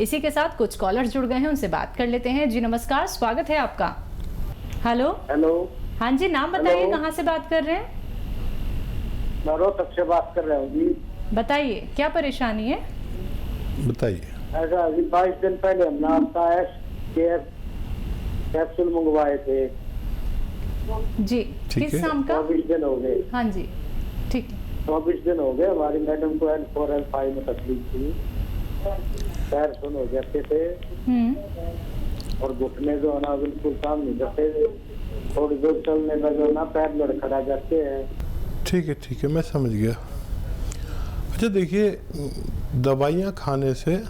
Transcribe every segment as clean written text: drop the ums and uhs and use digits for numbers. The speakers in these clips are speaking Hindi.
इसी के साथ कुछ कॉलर्स जुड़ गए हैं, उनसे बात कर लेते हैं। जी नमस्कार, स्वागत है आपका। Hello hello. हाँ जी, नाम बताइए, कहाँ से बात कर रहे हैं? मैं रोहतक से बात कर रहा हूँ जी। बताइए क्या परेशानी है? बताइए। ऐसा अभी 22 दिन पहले हमने आपका केयर कैप्सूल मंगवाए थे जी। किस नाम का? 24 दिन हो गए। हाँ जी, ठीक है। 24 दिन हो गए। हमारी मैडम को L4 L5 में तकलीफ थी, पैर सुन हो जाते थे और घुटने जो है ना बिल्कुल काम नहीं करते, थोड़ी दूर चलने में जो ना पैर लड़खड़ा जाते हैं। ठीक है, मैं समझ गया। अच्छा देखिए, दवाइयाँ खाने से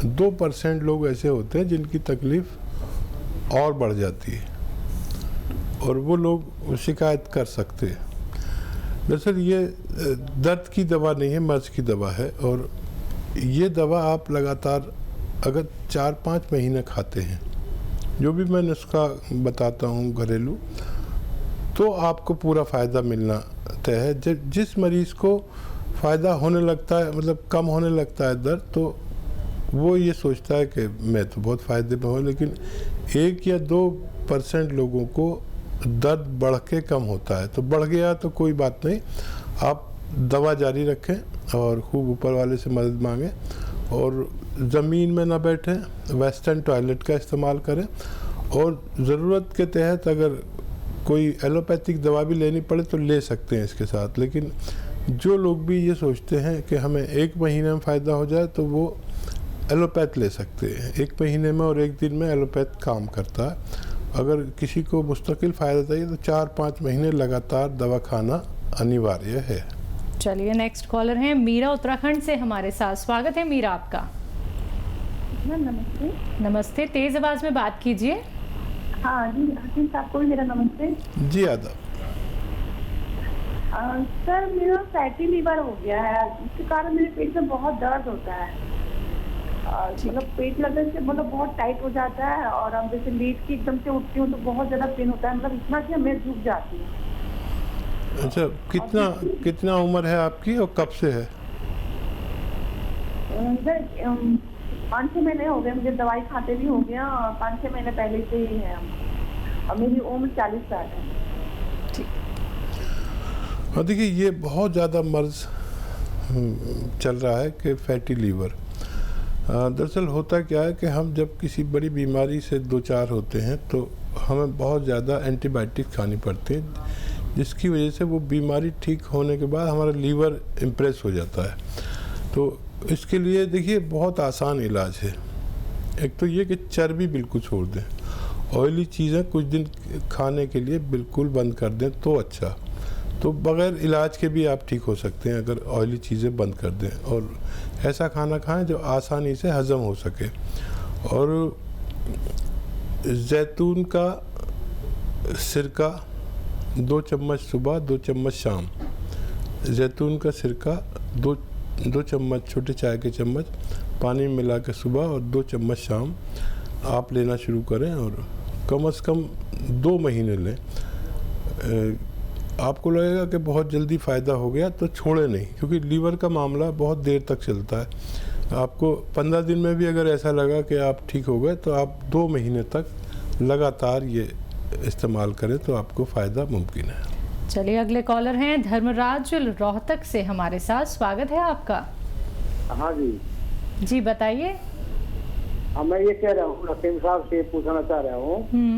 2% लोग ऐसे होते हैं जिनकी तकलीफ और बढ़ जाती है और वो लोग शिकायत कर सकते हैं। दरअसल ये दर्द की दवा नहीं है, मर्ज की दवा है। और ये दवा आप लगातार अगर 4-5 महीने खाते हैं, जो भी मैं नुस्खा बताता हूँ घरेलू, तो आपको पूरा फ़ायदा मिलना तय है। जिस मरीज़ को फ़ायदा होने लगता है, मतलब कम होने लगता है दर्द, तो वो ये सोचता है कि मैं तो बहुत फ़ायदे में हूँ, लेकिन 1 या 2% लोगों को दर्द बढ़ के कम होता है। तो बढ़ गया तो कोई बात नहीं, आप दवा जारी रखें और खूब ऊपर वाले से मदद मांगें और ज़मीन में ना बैठें, वेस्टर्न टॉयलेट का इस्तेमाल करें और ज़रूरत के तहत अगर कोई एलोपैथिक दवा भी लेनी पड़े तो ले सकते हैं इसके साथ। लेकिन जो लोग भी ये सोचते हैं कि हमें 1 महीने में फ़ायदा हो जाए तो वो एलोपैथ ले सकते हैं। 1 महीने में और 1 दिन में एलोपैथ काम करता है। अगर किसी को मुस्तकिल फ़ायदा चाहिए तो 4-5 महीने लगातार दवा खाना अनिवार्य है। चलिए, नेक्स्ट कॉलर हैं मीरा उत्तराखंड से हमारे साथ। स्वागत है मीरा आपका। नमस्ते। नमस्ते, तेज आवाज में बात कीजिए। हाँ जी, हसीन साहब को भी मेरा नमस्ते। जी आदाब। सर, मेरा फैटी लीवर हो गया है, इसके कारण मेरे पेट में बहुत दर्द होता है। मतलब पेट लगने से मतलब बहुत टाइट हो जाता है और अब जैसे लेट की एकदम से उठती हूँ तो बहुत ज़्यादा पेन होता है, मतलब इतना कि मैं झुक जाती हूँ। अच्छा, कितना उम्र है आपकी और कब से है? 5-6 महीने हो गए मुझे, दवाई खाते भी हो गया और 5-6 महीने पहले से ही है और मेरी उम्र 40 साल है। और देखिए, ये बहुत ज़्यादा मर्ज चल रहा है कि फैटी लीवर। दरअसल होता क्या है कि हम जब किसी बड़ी बीमारी से 2-4 होते हैं तो हमें बहुत ज़्यादा एंटीबायोटिक खानी पड़ती है, जिसकी वजह से वो बीमारी ठीक होने के बाद हमारा लीवर इम्प्रेस हो जाता है। तो इसके लिए देखिए बहुत आसान इलाज है। एक तो ये कि चर्बी बिल्कुल छोड़ दें, ऑयली चीज़ें कुछ दिन खाने के लिए बिल्कुल बंद कर दें तो अच्छा। तो बग़ैर इलाज के भी आप ठीक हो सकते हैं अगर ऑयली चीज़ें बंद कर दें और ऐसा खाना खाएं जो आसानी से हज़म हो सके। और जैतून का सिरका 2 चम्मच सुबह, 2 चम्मच शाम। जैतून का सिरका 2 चम्मच, छोटे चाय के चम्मच पानी में मिला के सुबह और 2 चम्मच शाम आप लेना शुरू करें और कम से कम 2 महीने लें। आपको लगेगा कि बहुत जल्दी फ़ायदा हो गया तो छोड़े नहीं, क्योंकि लीवर का मामला बहुत देर तक चलता है। आपको 15 दिन में भी अगर ऐसा लगा कि आप ठीक हो गए तो आप 2 महीने तक लगातार ये इस्तेमाल करें तो आपको फ़ायदा मुमकिन है। चलिए, अगले कॉलर हैं धर्मराज रोहतक से हमारे साथ। स्वागत है आपका। हाँ जी। जी बताइए। मैं ये कह रहा हूँ, हकीम साहब से पूछना चाह रहा हूँ,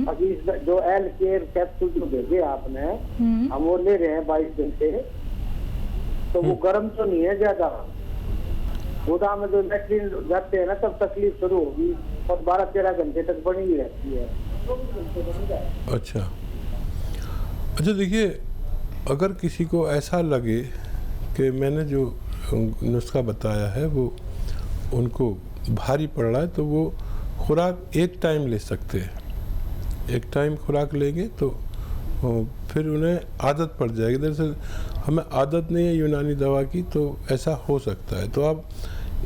अभी जो L केयर कैप्सूल जो भेजे आपने, हम वो ले रहे हैं 22 दिन से, तो वो गर्म तो नहीं है ज्यादा? गोदाम में जो लैट्रिन जाते हैं ना तब तकलीफ शुरू होगी और 12-13 घंटे तक बनी ही रहती है। अच्छा देखिए, अगर किसी को ऐसा लगे कि मैंने जो नुस्खा बताया है वो उनको भारी पड़ रहा है तो वो खुराक एक टाइम ले सकते हैं। एक टाइम खुराक लेंगे तो फिर उन्हें आदत पड़ जाएगी। दरअसल हमें आदत नहीं है यूनानी दवा की, तो ऐसा हो सकता है। तो आप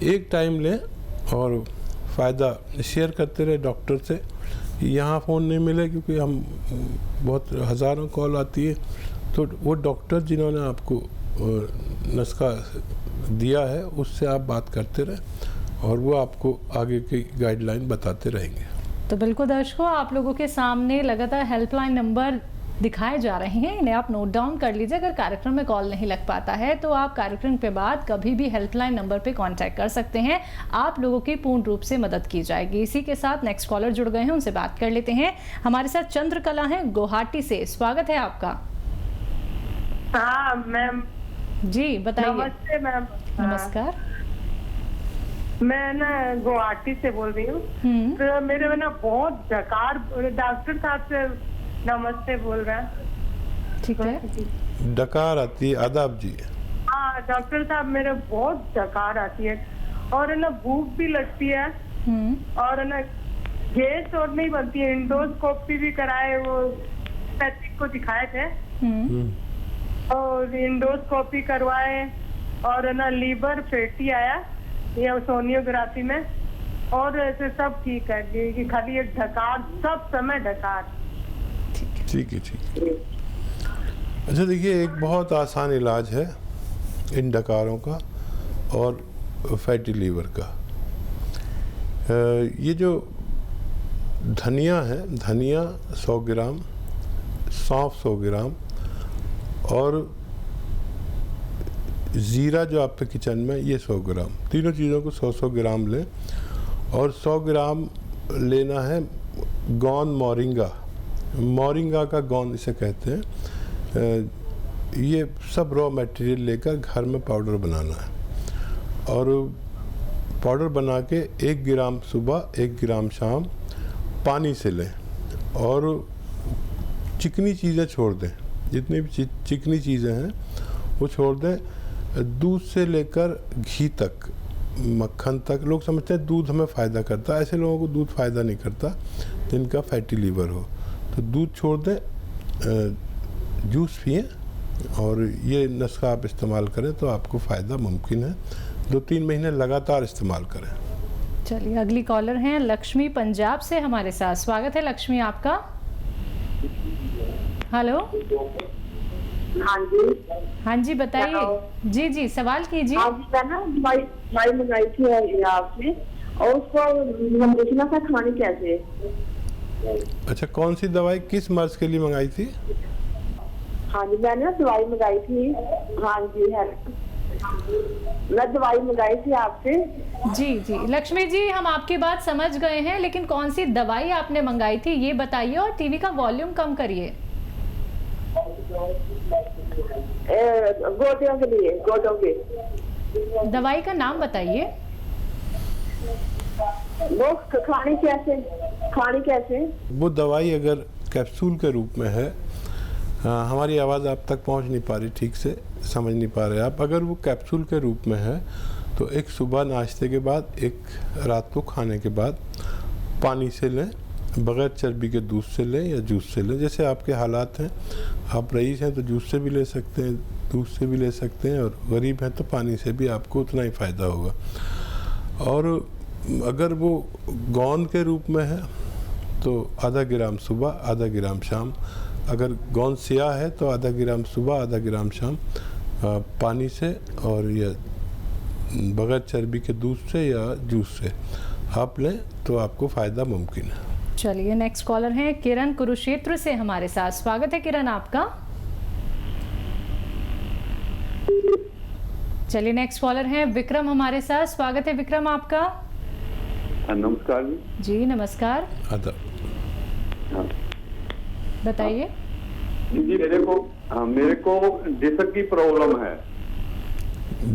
एक टाइम लें और फ़ायदा शेयर करते रहे डॉक्टर से। यहाँ फ़ोन नहीं मिले क्योंकि हम बहुत हज़ारों कॉल आती है, तो वो डॉक्टर जिन्होंने आपको नुस्खा दिया है उससे आप बात करते रहे और वो आपको आगे की गाइडलाइन बताते रहेंगे। तो बिल्कुल दर्शकों, आप लोगों के सामने लगातार हेल्पलाइन नंबर दिखाए जा रहे हैं, इन्हें आप नोट डाउन कर लीजिए। अगर कार्यक्रम में कॉल नहीं लग पाता है तो आप कार्यक्रम के बाद कभी भी हेल्पलाइन नंबर पे कांटेक्ट कर सकते हैं, आप लोगों की पूर्ण रूप से मदद की जाएगी। इसी के साथ नेक्स्ट कॉलर जुड़ गए हैं, उनसे बात कर लेते हैं। हमारे साथ चंद्रकला हैं गुवाहाटी से, स्वागत है आपका। हाँ मैम जी बताइए। नमस्ते मैम। नमस्कार। मैं ना गुवाहाटी से बोल रही हूँ। तो मेरे में ना बहुत डकार, डॉक्टर साहब से नमस्ते बोल रहे हैं। ठीक है। डकार आती है, आदाब जी। हाँ डॉक्टर साहब, मेरे बहुत डकार आती है और है ना भूख भी लगती है और है ना गैस और नहीं बनती है। इंडोस्कोपी भी कराए, वो पैथिक को दिखाए थे और इंडोस्कोपी करवाए और है ना लीवर फैटी आया या सोनियोग्राफी में, और ऐसे सब ठीक है कि खाली एक डकार, सब समय डकार। ठीक है, ठीक है। अच्छा देखिए, एक बहुत आसान इलाज है इन डकारों का और फैटी लीवर का। ये जो धनिया है, धनिया 100 ग्राम, सौंफ 100 ग्राम और ज़ीरा जो आपके किचन में, ये 100 ग्राम, तीनों चीज़ों को 100-100 ग्राम लें। और 100 ग्राम लेना है गौन मोरिंगा, मोरिंगा का गौन इसे कहते हैं। ये सब रॉ मटेरियल लेकर घर में पाउडर बनाना है और पाउडर बना के 1 ग्राम सुबह 1 ग्राम शाम पानी से लें और चिकनी चीज़ें छोड़ दें, जितनी भी चिकनी चीज़ें हैं वो छोड़ दें। दूध से लेकर घी तक, मक्खन तक। लोग समझते हैं दूध हमें फ़ायदा करता है, ऐसे लोगों को दूध फ़ायदा नहीं करता जिनका फैटी लीवर हो। तो दूध छोड़ दें, जूस पिएं और ये नुस्खा आप इस्तेमाल करें तो आपको फ़ायदा मुमकिन है। 2-3 महीने लगातार इस्तेमाल करें। चलिए, अगली कॉलर हैं लक्ष्मी पंजाब से हमारे साथ, स्वागत है लक्ष्मी आपका। हेलो। हाँ जी। हाँ जी बताइए। जी जी सवाल कीजिए। हाँ जी, मैं ना दवाई मंगाई थी आपसे और उसको देखना था खानी कैसे। अच्छा, कौन सी दवाई किस मर्ज के लिए मंगाई थी? हाँ जी, मैंने ना दवाई मंगाई थी। हाँ जी है, मैं दवाई मंगाई थी आपसे। जी जी लक्ष्मी जी, हम आपकी बात समझ गए हैं, लेकिन कौन सी दवाई आपने मंगाई थी ये बताइए और टीवी का वॉल्यूम कम करिए। गोटियों के लिए, गोटों के। दवाई का नाम बताइए। वो खानी कैसे? वो दवाई अगर कैप्सूल के रूप में है, हमारी आवाज़ आप तक पहुंच नहीं पा रही, ठीक से समझ नहीं पा रहे आप। अगर वो कैप्सूल के रूप में है तो एक सुबह नाश्ते के बाद, एक रात को खाने के बाद पानी से लें, बग़ैर चर्बी के दूध से लें या जूस से लें, जैसे आपके हालात हैं। आप रईस हैं तो जूस से भी ले सकते हैं, दूध से भी ले सकते हैं, और गरीब हैं तो पानी से भी आपको उतना ही फ़ायदा होगा। और अगर वो गोंद के रूप में है तो आधा ग्राम सुबह, आधा ग्राम शाम। अगर गोंद स्याह है तो आधा ग्राम सुबह, आधा ग्राम शाम पानी से और या बग़ैर चर्बी के दूध से या जूस से आप लें तो आपको फ़ायदा मुमकिन है। चलिए, नेक्स्ट कॉलर हैं किरण कुरुक्षेत्र से हमारे साथ, स्वागत है किरण आपका। चलिए, नेक्स्ट कॉलर हैं विक्रम हमारे साथ, स्वागत है विक्रम आपका। नमस्कार जी नमस्कार। हाँ। बताइए। जी मेरे को डिस्क की प्रॉब्लम है।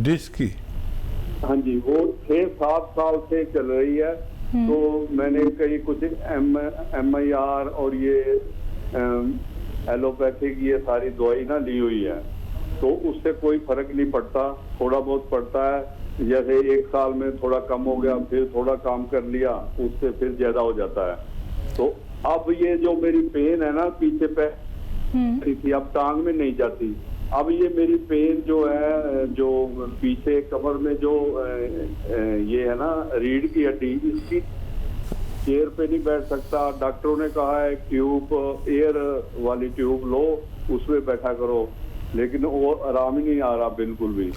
डिस्क की? हाँ जी, वो 6-7 साल से चल रही है। तो मैंने कई कुछ MIR और ये एलोपैथिक ये सारी दवाई ना ली हुई है, तो उससे कोई फर्क नहीं पड़ता। थोड़ा बहुत पड़ता है, जैसे 1 साल में थोड़ा कम हो गया, फिर थोड़ा काम कर लिया, उससे फिर ज्यादा हो जाता है। तो अब ये जो मेरी पेन है ना पीछे पे थी, अब टांग में नहीं जाती। अब ये मेरी पेन जो है, जो पीछे कमर में जो ये है ना रीढ़ की हड्डी, इसकी चेयर पे नहीं बैठ सकता। डॉक्टरों ने कहा है ट्यूब, एयर वाली ट्यूब लो, उसमें बैठा करो, लेकिन वो आराम ही नहीं आ रहा बिल्कुल भी।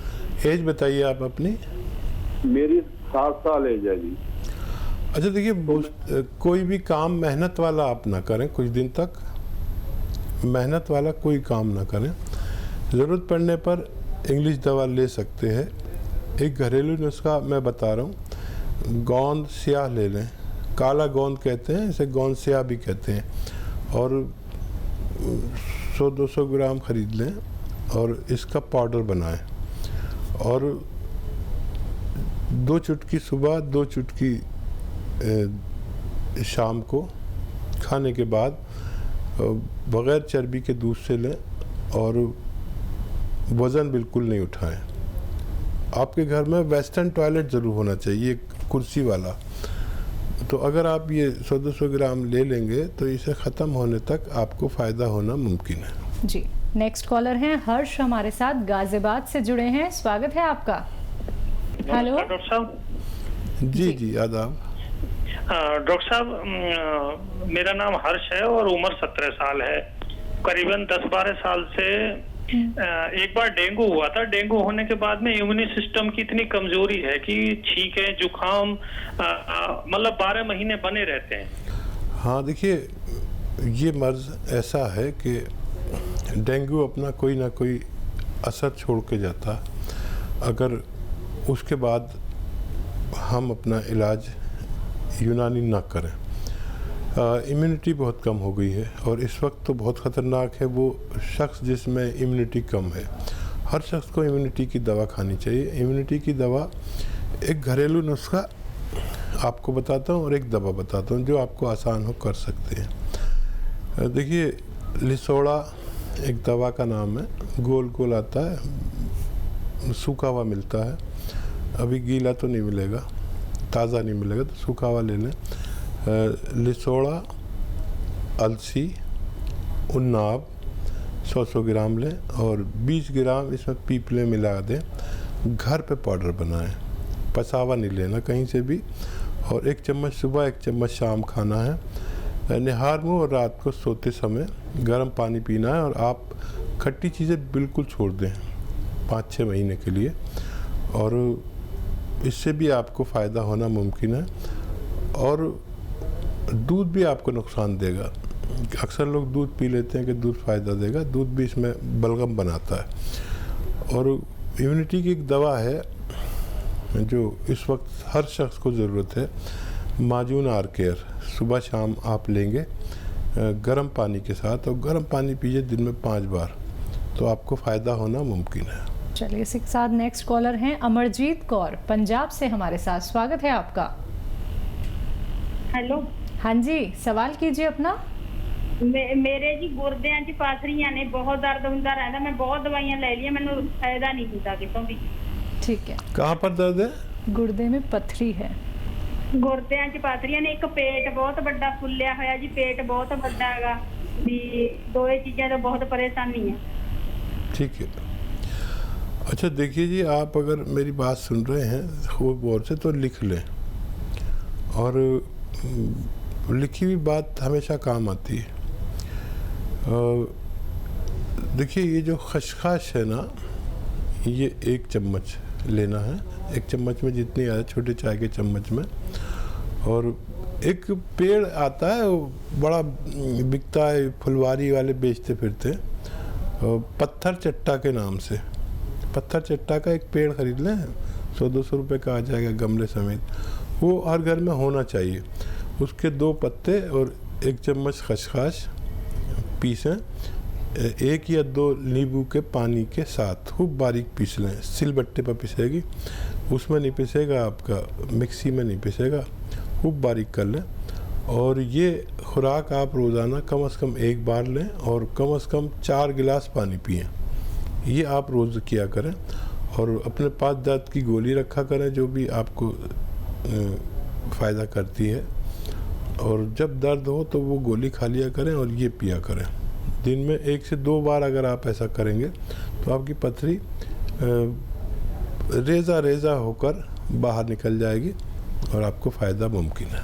एज बताइए आप अपनी। मेरी 60 साल एज है जी। अच्छा देखिए, कोई भी काम मेहनत वाला आप ना करें, कुछ दिन तक मेहनत वाला कोई काम ना करें। ज़रूरत पड़ने पर इंग्लिश दवा ले सकते हैं। एक घरेलू नुस्खा मैं बता रहा हूँ, गोंद स्याह ले लें, काला गोंद कहते हैं, इसे गोंद स्याह भी कहते हैं, और 100-200 ग्राम खरीद लें और इसका पाउडर बनाएं, और 2 चुटकी सुबह, 2 चुटकी शाम को खाने के बाद बग़ैर चर्बी के दूध से लें, और वज़न बिल्कुल नहीं उठाएं। आपके घर में वेस्टर्न टॉयलेट ज़रूर होना चाहिए, कुर्सी वाला। तो अगर आप ये 100-200 ग्राम ले लेंगे तो इसे ख़त्म होने तक आपको फ़ायदा होना मुमकिन है। जी, नेक्स्ट कॉलर हैं हर्ष, हमारे साथ गाजियाबाद से जुड़े हैं। स्वागत है आपका। हेलो डॉक्टर साहब। जी आदाब। डॉक्टर साहब, मेरा नाम हर्ष है और उम्र 17 साल है। करीबन 10-12 साल से एक बार डेंगू हुआ था। डेंगू होने के बाद में इम्यूनी सिस्टम की इतनी कमजोरी है कि छींके, जुकाम मतलब 12 महीने बने रहते हैं। हाँ देखिए, ये मर्ज ऐसा है कि डेंगू अपना कोई ना कोई असर छोड़ के जाता। अगर उसके बाद हम अपना इलाज यूनानी ना करें। इम्यूनिटी बहुत कम हो गई है, और इस वक्त तो बहुत ख़तरनाक है वो शख्स जिसमें इम्यूनिटी कम है। हर शख्स को इम्यूनिटी की दवा खानी चाहिए। इम्यूनिटी की दवा, एक घरेलू नुस्खा आपको बताता हूँ और एक दवा बताता हूँ जो आपको आसान हो कर सकते हैं। देखिए, लिसोड़ा एक दवा का नाम है, गोल गोल आता है, सूखा हुआ मिलता है। अभी गीला तो नहीं मिलेगा, ताज़ा नहीं मिलेगा, तो सूखा हुआ ले लें। लिसोड़ा, अलसी, उन्नाब 100-100 ग्राम लें, और 20 ग्राम इसमें पीपले मिला दें। घर पे पाउडर बनाएं, पसावा नहीं लेना कहीं से भी, और 1 चम्मच सुबह, 1 चम्मच शाम खाना है। निहार मुँह और रात को सोते समय गर्म पानी पीना है, और आप खट्टी चीज़ें बिल्कुल छोड़ दें 5-6 महीने के लिए, और इससे भी आपको फ़ायदा होना मुमकिन है। और दूध भी आपको नुकसान देगा। अक्सर लोग दूध पी लेते हैं कि दूध फ़ायदा देगा, दूध भी इसमें बलगम बनाता है। और इम्यूनिटी की एक दवा है जो इस वक्त हर शख्स को ज़रूरत है, माजून आर केयर। सुबह शाम आप लेंगे गर्म पानी के साथ, और गर्म पानी पीजिए दिन में 5 बार, तो आपको फ़ायदा होना मुमकिन है। चलिए, इसी के साथ नेक्स्ट कॉलर हैं अमरजीत कौर, पंजाब से हमारे साथ। स्वागत है आपका। हेलो। हाँ जी, सवाल कीजिए अपना। मेरे जी गुर्दियां च पाथरियां ने, बहुत दर्द ਹੁੰਦਾ रहता। मैं बहुत दवाइयां ले लिया, मैंने फायदा नहीं ਹੁੰਦਾ कितों भी। ठीक है, कहाँ पर दर्द है? गुर्दे में पथरी है। गुर्दियां च पाथरियां ने, एक पेट बहुत बड़ा फुलिया होया जी, पेट बहुत बड़ा हैगा भी। दो चीज़ों तो बहुत परेशानी है। ठीक है। अच्छा देखिए जी, आप अगर मेरी बात सुन रहे हैं खूब गौर से तो लिख लें, और लिखी हुई बात हमेशा काम आती है। देखिए, ये जो खसखस है ना, ये 1 चम्मच लेना है। 1 चम्मच में जितनी आए, छोटे चाय के चम्मच में। और एक पेड़ आता है, वो बड़ा बिकता है, फुलवारी वाले बेचते फिरते, पत्थर चट्टा के नाम से। पत्थर चट्टा का एक पेड़ खरीद लें, 100-200 रुपये का आ जाएगा गमले समेत। वो हर घर में होना चाहिए। उसके 2 पत्ते और 1 चम्मच खसखस पीसें, 1 या 2 नींबू के पानी के साथ खूब बारीक पीस लें। सिलबट्टे पर पिसेगी, उसमें नहीं पिसेगा आपका, मिक्सी में नहीं पिसेगा, खूब बारीक कर लें। और ये खुराक आप रोज़ाना कम से कम 1 बार लें, और कम से कम 4 गिलास पानी पिएं। ये आप रोज़ किया करें। और अपने पास दर्द की गोली रखा करें, जो भी आपको फ़ायदा करती है। और जब दर्द हो तो वो गोली खा लिया करें और ये पिया करें। दिन में 1 से 2 बार अगर आप ऐसा करेंगे तो आपकी पथरी रेज़ा रेज़ा होकर बाहर निकल जाएगी और आपको फ़ायदा मुमकिन है।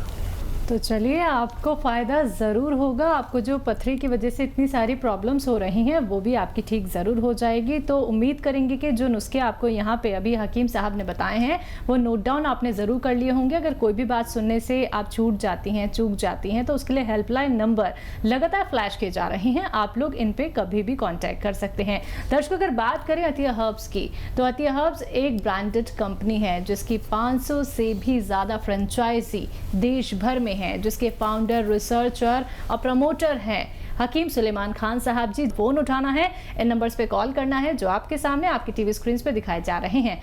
तो चलिए, आपको फ़ायदा ज़रूर होगा। आपको जो पथरी की वजह से इतनी सारी प्रॉब्लम्स हो रही हैं वो भी आपकी ठीक ज़रूर हो जाएगी। तो उम्मीद करेंगे कि जो नुस्खे आपको यहाँ पे अभी हकीम साहब ने बताए हैं वो नोट डाउन आपने ज़रूर कर लिए होंगे। अगर कोई भी बात सुनने से आप छूट जाती हैं, चूक जाती हैं, तो उसके लिए हेल्पलाइन नंबर लगातार फ्लैश किए जा रहे हैं। आप लोग इन पे कभी भी कॉन्टैक्ट कर सकते हैं। दर्शकों, अगर बात करें अतिया हर्ब्स की, तो अतिया हर्ब्स एक ब्रांडेड कंपनी है जिसकी 500 से भी ज़्यादा फ्रेंचाइजी देश भर में है, जिसके फाउंडर, रिसर्चर और प्रमोटर हैं हकीम सुलेमान खान साहब जी। फोन उठाना है, इन नंबर्स पे कॉल करना है जो आपके सामने आपकी टीवी स्क्रीन पे दिखाए जा रहे हैं।